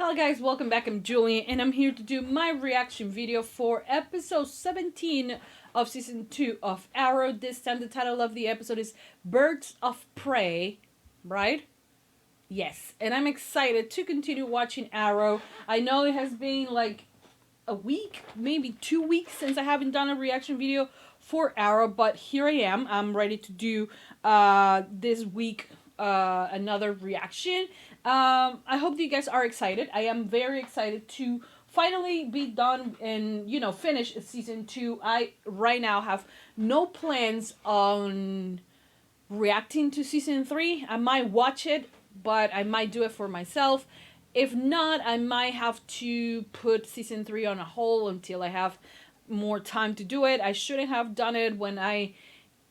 Hello guys, welcome back. I'm Julie and I'm here to do my reaction video for episode 17 of season 2 of Arrow. This time the title of the episode is Birds of Prey, right? Yes, and I'm excited to continue watching Arrow. I know it has been like a week, maybe 2 weeks since I haven't done a reaction video for Arrow, but here I am. I'm ready to do this week another reaction. I hope that you guys are excited. I am very excited to finally be done and finish season 2. I right now have no plans on reacting to season 3. I might watch it, but I might do it for myself. If not, I might have to put season 3 on a hold until I have more time to do it. I shouldn't have done it when I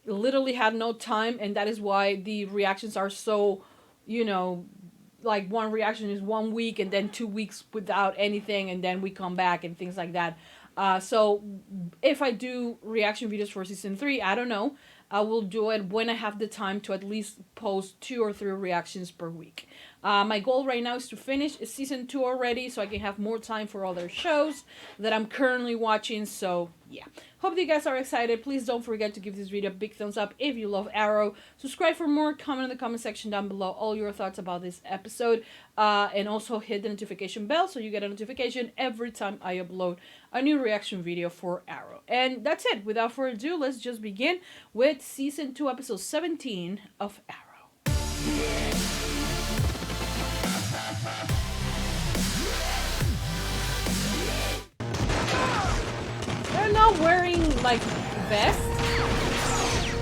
literally had no time, and that is why the reactions are so, like one reaction is 1 week and then 2 weeks without anything, and then we come back and things like that. So if I do reaction videos for season 3, I don't know. I will do it when I have the time to at least post 2 or 3 reactions per week. My goal right now is to finish season 2 already so I can have more time for other shows that I'm currently watching. So yeah, hope you guys are excited. Please don't forget to give this video a big thumbs up if you love Arrow. Subscribe for more, comment in the comment section down below all your thoughts about this episode, and also hit the notification bell so you get a notification every time I upload a new reaction video for Arrow. And that's it. Without further ado, let's just begin with season 2 episode 17 of Arrow. They're not wearing like vests.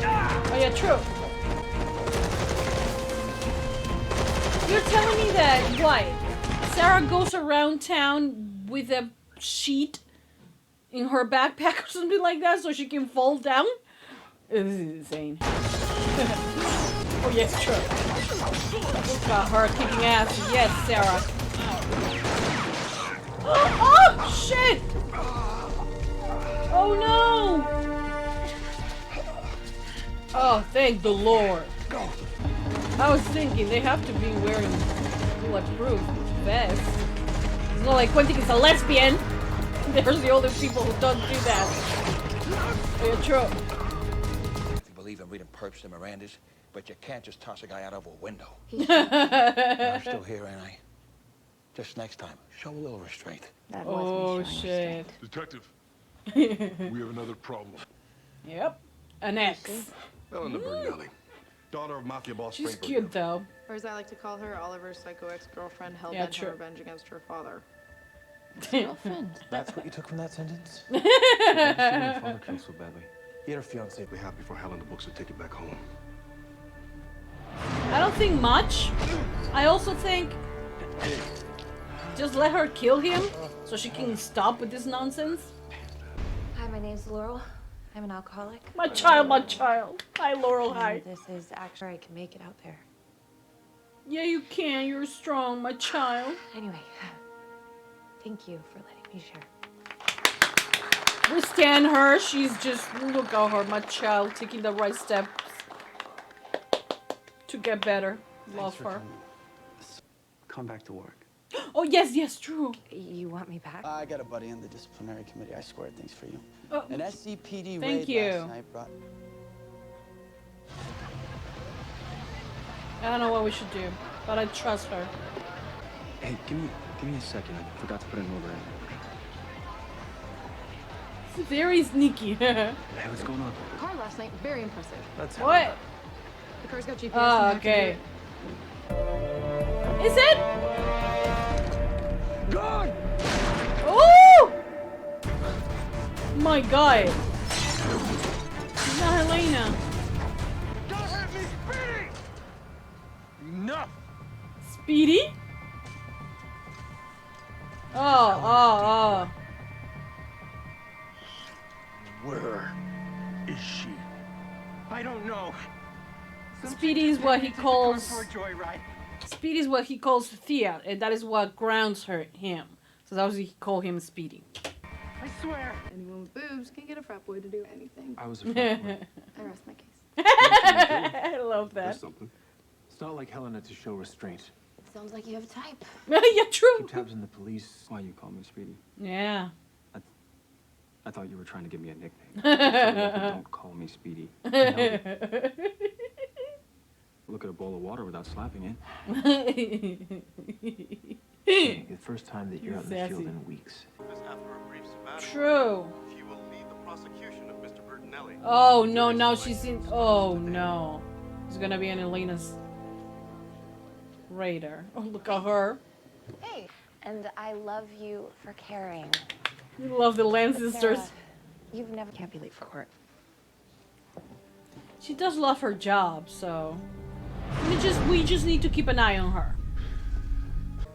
Oh yeah, true. You're telling me that what? Sarah goes around town with a sheet in her backpack or something like that so she can fall down? This is insane. Oh yes, true. Look at her kicking ass. Yes, Sarah. Oh shit! Oh no! Oh, thank the Lord. I was thinking they have to be wearing bulletproof vests. It's not like Quentin is a lesbian. There's the older people who don't do that. Yeah, true. If you believe in reading perps and Mirandas, but you can't just toss a guy out of a window. I'm still here, ain't I? Just next time, show a little restraint. That Oh shit. Detective, we have another problem. Yep. An ex. Eleanor Bergnelli, daughter of mafia boss She's Frank cute Bergnelli. though. Or as I like to call her, Oliver's psycho ex-girlfriend Yeah, hell-bent true. on revenge against her father. girlfriend. That's what you took from that sentence? Why did your father kill so badly? He had her fiance. We have before Helen the books to take it back home. I don't think much. I also think just let her kill him so she can stop with this nonsense. Hi, my name's Laurel. I'm an alcoholic. My child, my child. Hi, Laurel, hi. And this is actually I can make it out there. Yeah, you can. You're strong, my child. Anyway, thank you for letting me share. We stand her. She's just, look at her, my child, taking the right steps to get better. Love her. Come back to work. Oh, yes, yes, true. You want me back? I got a buddy in the disciplinary committee. I squared things for you. Oh, An SCPD thank raid you. last night brought... I don't know what we should do, but I trust her. Hey, give me a second. I forgot to put an order in. It's very sneaky. Hey, what's going on? Car last night, very impressive. That's What? The car's got GPS. Oh, and okay. Is it? God! Oh! My God. It's not Helena. Don't hit me, Speedy! Enough! Speedy? Oh. Where is she? I don't know. Speedy is what he calls. For a joyride. Speedy is what he calls Thea, and that is what grounds him. So that's why he call him Speedy. I swear. Anyone with boobs can get a frat boy to do anything. I was afraid. I rest my case. I love that. Something. It's not like Helena to show restraint. Sounds like you have a type. Yeah, true. Keep tabs on the police. Why you call me Speedy? Yeah. I thought you were trying to give me a nickname. Don't call me Speedy. Look at a bowl of water without slapping it. Hey, the first time that you're out in the field in weeks. True. She will lead the prosecution of Mr. Bertinelli. Oh no, now she's in. Oh no. It's gonna be an Elena's radar. Oh, look at her. Hey. And I love you for caring. You love the Land But sisters. Sarah, you've never can't be late for court. She does love her job, so we just need to keep an eye on her.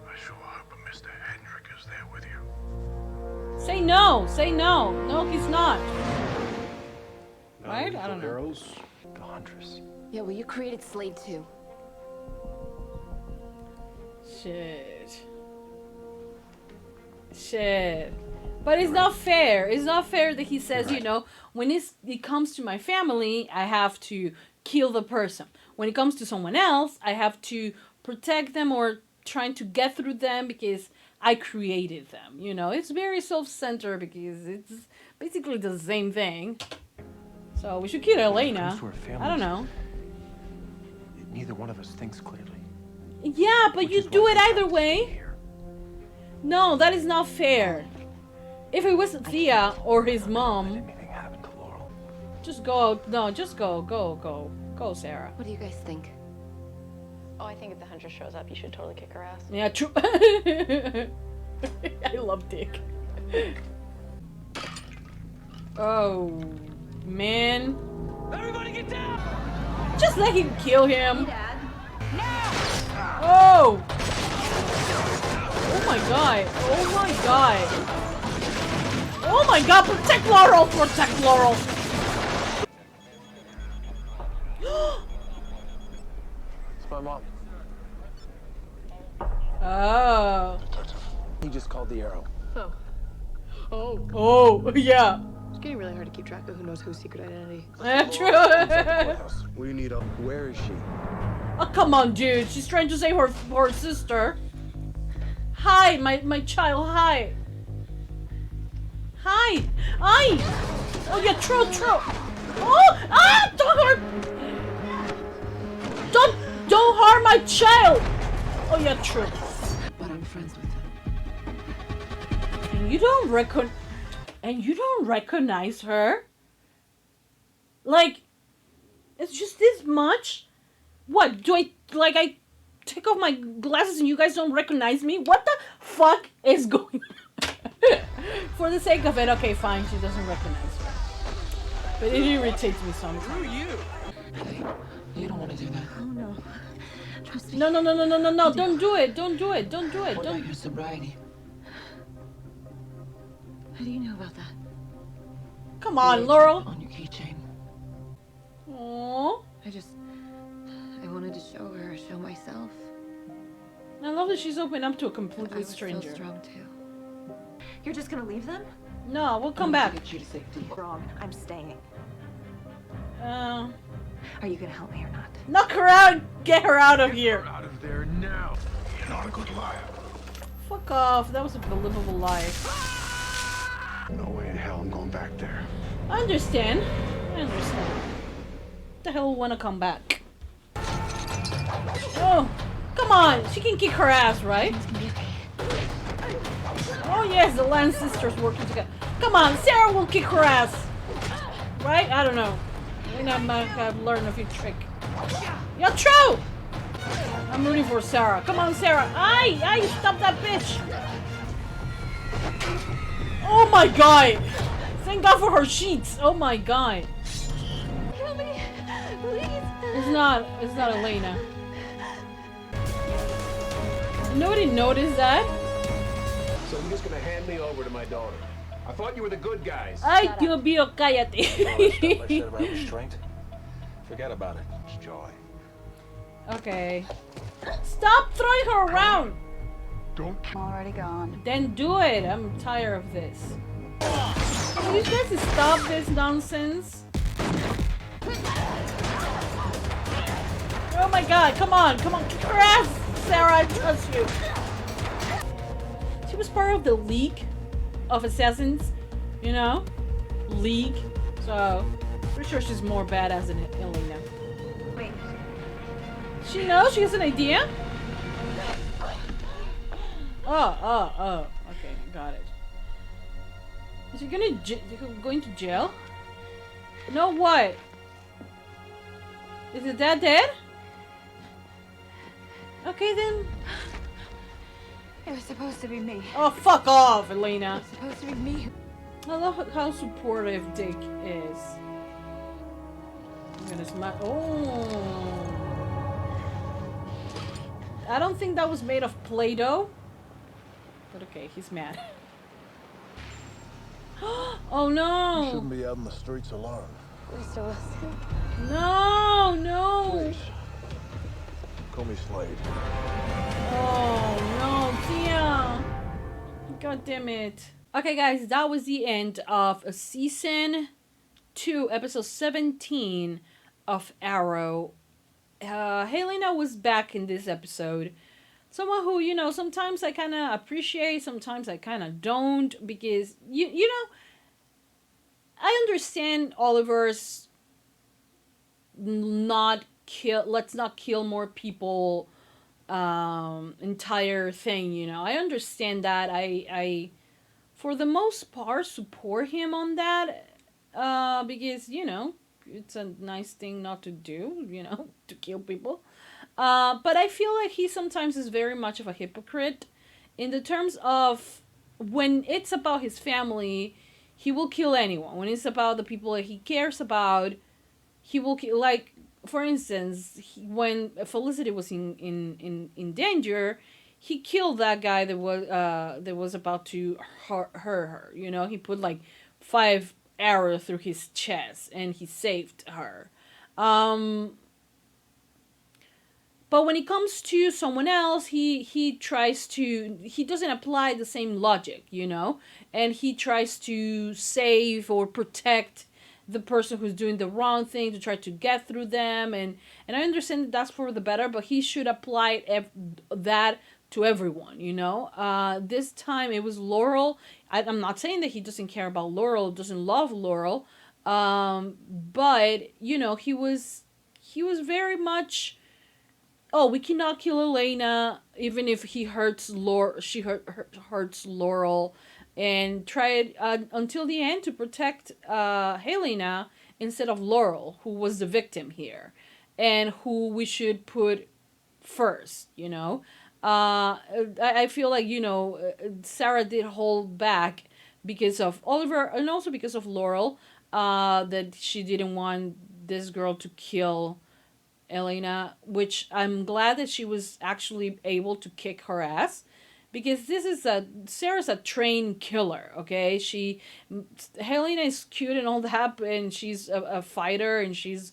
I sure hope Mr. Hendrick is there with you. Say no. Say no. No, he's not. Right? I don't know. Arrows. The Huntress. Yeah, well, you created Slade too. Shit. But it's not fair. It's not fair that he says, you know, when it comes to my family, I have to kill the person. When it comes to someone else, I have to protect them or trying to get through them because I created them. You know, it's very self-centered because it's basically the same thing. So we should kill Elena. I don't know. Neither one of us thinks clearly. Yeah, but you do it either way. No, that is not fair. If it was Thea or his mom, Anything happened to Laurel? just go. No, just go, go, Sarah. What do you guys think? Oh, I think if the hunter shows up, you should totally kick her ass. Yeah, true. I love Dick. Oh, man. Everybody get down! Just let him kill him. Dad. Oh! Oh my god. Oh my god. Oh my god, protect Laurel! Protect Laurel! It's my mom. Oh. He just called the Arrow. Oh, yeah. It's getting really hard to keep track of who knows whose secret identity. True. We need a... Where is she? Oh, come on, dude. She's trying to save her sister. Hi, my child. Hi. Hi. Hi. Oh, yeah, true. Oh, don't hurt. Don't harm my child. Oh, yeah, true. But I'm friends with him. And you don't recognize her? Like, it's just this much? What, do I take off my glasses and you guys don't recognize me? What the fuck is going on? For the sake of it, okay, fine, she doesn't recognize her. But it irritates me sometimes. Who are you? You don't want to do that. Oh no. Trust me. No, don't do it. Don't do it. Don't do it. What Don't. about your sobriety? How do you know about that? Come on, Laurel. On your keychain. Aww. I wanted to show her, show myself. I love that she's open up to a I completely was stranger. so strong too. You're just gonna leave them? No, we'll come back. Get you to safety. Wrong. I'm staying. Uh, Are you gonna help me or not? knock her out. Get her out of here. Out of there now. You're not a good liar. Fuck off. That was a believable lie. No way in hell I'm going back there. I understand. What the hell wanna come back? Oh, come on. She can kick her ass, right? Oh yes, the Land sisters working together. Come on, Sarah will kick her ass. Right? I don't know. Maybe I might have learned a few tricks. Yeah, true! I'm rooting for Sarah. Come on, Sarah. Aye, stop that bitch. Oh my god. Thank God for her sheets. Oh my god. Help me! Please! It's not Elena. Nobody noticed that? So you're just gonna hand me over to my daughter? I thought you were the good guys. Ay, Dios mío, cállate. I said about restraint. Forget about it. It's joy. Okay. Stop throwing her around. Don't I'm already gone. Then do it. I'm tired of this. Can you guys stop this nonsense? Oh my god, come on, kick her ass! Sarah, I trust you. She was part of the League of Assassins, you know? League. So, pretty sure she's more badass than Elena. Wait. She knows? She has an idea? Oh. Okay, got it. Is he going to jail? No, what? Is the dad dead? Okay, then. It was supposed to be me. Oh, fuck off, Elena. It was supposed to be me. I love how supportive Dick is. I'm gonna smack. Oh. I don't think that was made of Play-Doh. But okay, he's mad. Oh no! You shouldn't be out in the streets alone. We still listen. No! Please. Call me Slade. Oh no, Tia! God damn it. Okay guys, that was the end of season 2, episode 17 of Arrow. Helena was back in this episode. Someone who, you know, sometimes I kind of appreciate, sometimes I kind of don't, because, you know, I understand Oliver's let's not kill more people entire thing, you know. I understand that. I for the most part support him on that, because, you know, it's a nice thing not to do, you know, to kill people. But I feel like he sometimes is very much of a hypocrite in the terms of when it's about his family, he will kill anyone. When it's about the people that he cares about, he will kill. Like, for instance, when Felicity was in danger, he killed that guy that was about to hurt her. You know, he put like 5 arrows through his chest and he saved her. But when it comes to someone else, he doesn't apply the same logic, you know? And he tries to save or protect the person who's doing the wrong thing, to try to get through them. And I understand that that's for the better, but he should apply that to everyone, you know? This time it was Laurel. I'm not saying that he doesn't care about Laurel, doesn't love Laurel. But, you know, he was very much... Oh, we cannot kill Elena even if he hurts she hurts Laurel, and tried until the end to protect Helena instead of Laurel, who was the victim here and who we should put first, you know. I feel like, you know, Sarah did hold back because of Oliver and also because of Laurel, that she didn't want this girl to kill Elena, which I'm glad that she was actually able to kick her ass, because Sarah's a trained killer, okay? Helena is cute and all that, and she's a fighter, and she's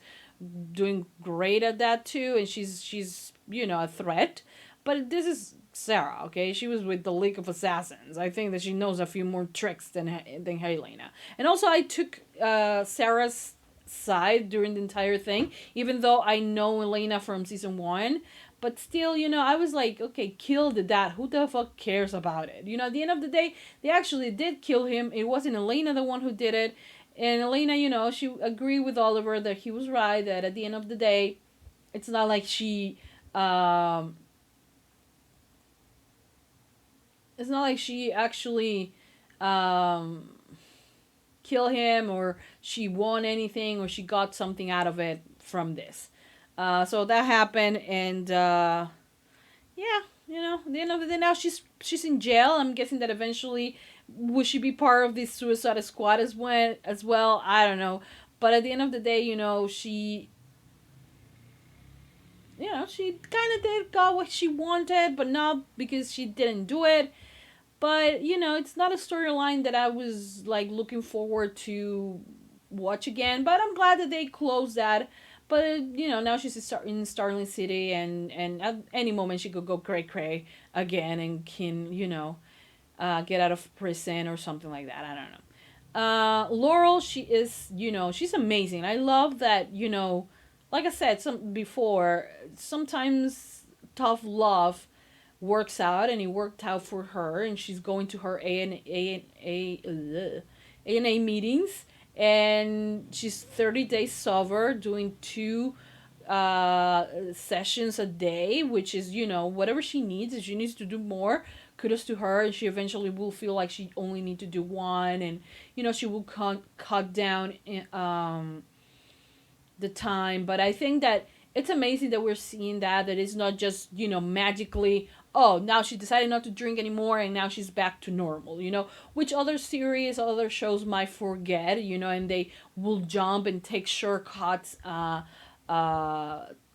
doing great at that too, and she's you know, a threat, but this is Sarah, okay? She was with the League of Assassins. I think that she knows a few more tricks than Helena. And also I took Sarah's side during the entire thing, even though I know Elena from season 1, but still, you know, I was like, okay, kill the dad, who the fuck cares about it, you know? At the end of the day, they actually did kill him. It wasn't Elena the one who did it, and Elena, you know, she agreed with Oliver that he was right, that at the end of the day, it's not like she actually kill him, or she won anything, or she got something out of it from this. So that happened, and yeah, you know, at the end of the day, now she's in jail. I'm guessing that eventually will she be part of this Suicide Squad as well. I don't know, but at the end of the day, you know, she kind of got what she wanted, but not because she didn't do it. But, you know, it's not a storyline that I was, like, looking forward to watch again. But I'm glad that they closed that. But, you know, now she's in Starling City. And at any moment she could go cray-cray again and can, you know, get out of prison or something like that. I don't know. Laurel, she is, you know, she's amazing. I love that, you know, like I said before, sometimes tough love works out, and it worked out for her, and she's going to her ANA meetings, and she's 30 days sober, doing 2 sessions a day, which is, you know, whatever she needs. If she needs to do more, kudos to her, and she eventually will feel like she only need to do 1, and, you know, she will cut down the time. But I think that it's amazing that we're seeing that it's not just, you know, magically, oh, now she decided not to drink anymore and now she's back to normal, you know, which other series, other shows might forget, you know, and they will jump and take shortcuts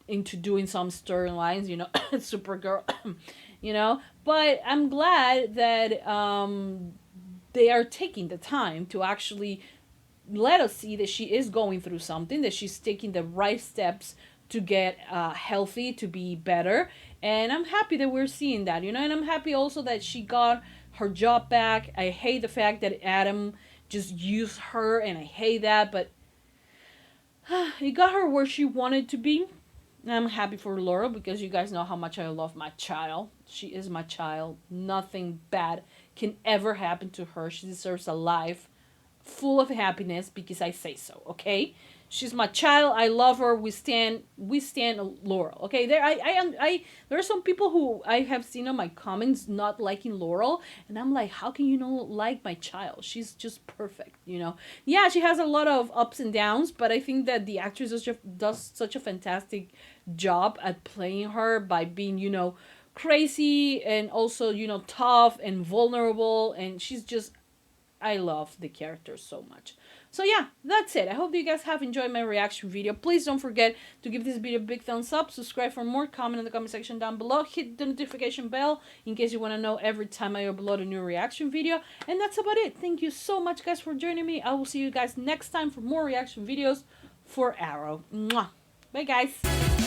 into doing some storylines, you know, Supergirl, you know. But I'm glad that they are taking the time to actually let us see that she is going through something, that she's taking the right steps to get healthy, to be better. And I'm happy that we're seeing that, you know. And I'm happy also that she got her job back. I hate the fact that Adam just used her, and I hate that, but it got her where she wanted to be. And I'm happy for Laura, because you guys know how much I love my child. She is my child. Nothing bad can ever happen to her. She deserves a life full of happiness because I say so, okay? She's my child. I love her. We stand Laurel. Okay, there are some people who I have seen on my comments not liking Laurel, and I'm like, how can you not like my child? She's just perfect, you know. Yeah, she has a lot of ups and downs, but I think that the actress does such a fantastic job at playing her by being, you know, crazy and also, you know, tough and vulnerable, and she's just, I love the character so much. So yeah, that's it. I hope you guys have enjoyed my reaction video. Please don't forget to give this video a big thumbs up, subscribe for more, comment in the comment section down below, hit the notification bell in case you want to know every time I upload a new reaction video. And that's about it. Thank you so much, guys, for joining me. I will see you guys next time for more reaction videos for Arrow. Mwah. Bye, guys.